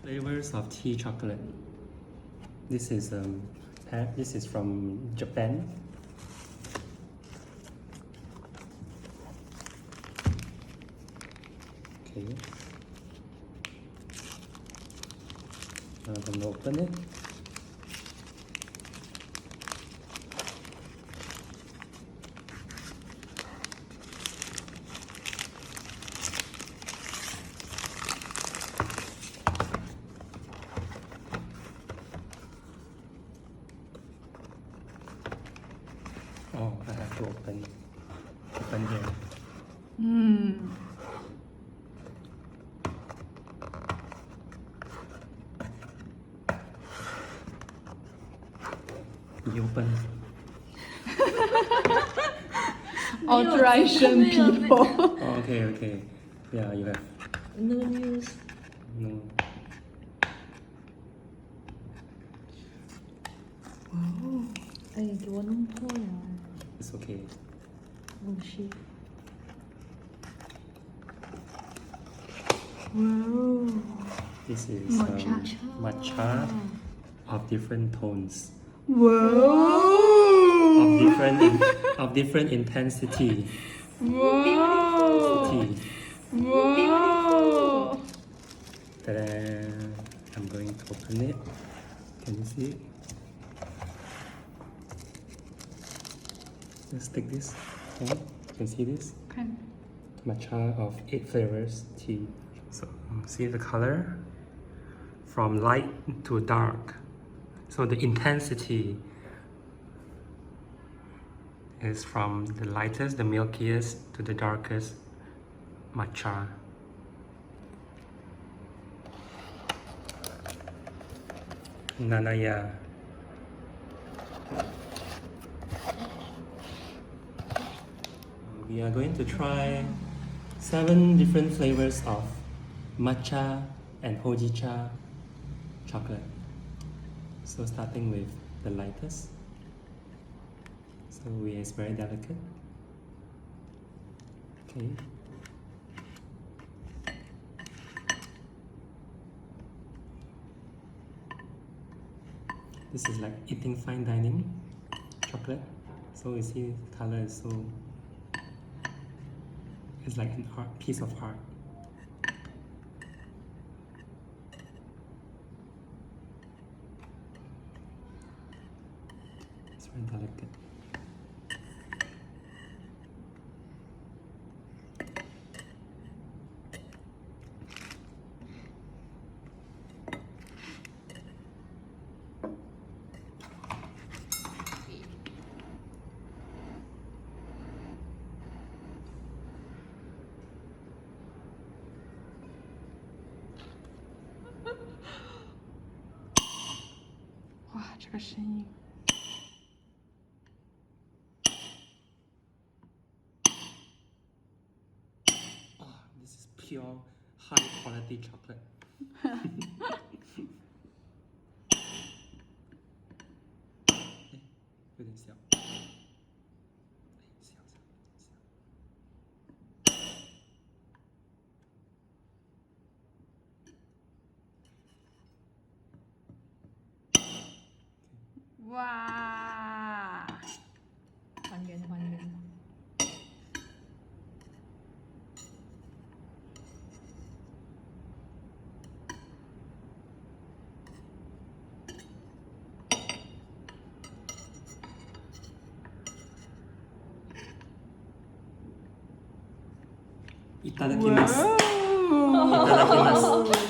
Flavors of tea chocolate. This is from Japan. Okay. Now I'm gonna open it. Oh, I have to open here. You open. Ultra Asian people. Oh, okay. Yeah, you have. No news. No. Wow. 哎，给我弄破了。 It's okay. Oh shit. Wow. This is matcha of different tones, Whoa! of different intensity. Whoa! Tea. Whoa! Ta-da! I'm going to open it. Can you see it? Let's take this. Okay. You can see this? Okay. Matcha of 8 flavors tea. So see the color from light to dark. So the intensity is from the lightest, the milkiest, to the darkest matcha. Nanaya. We are going to try 7 different flavors of matcha and hojicha chocolate. So starting with the lightest. So it's very delicate. Okay. This is like eating fine dining chocolate. So you see the color is so, it's like an art, piece of art. It's very delicate. Wow, 这个声音。 This is pure high quality chocolate. 有点小。小。哇！还原。いただきます。いただきます。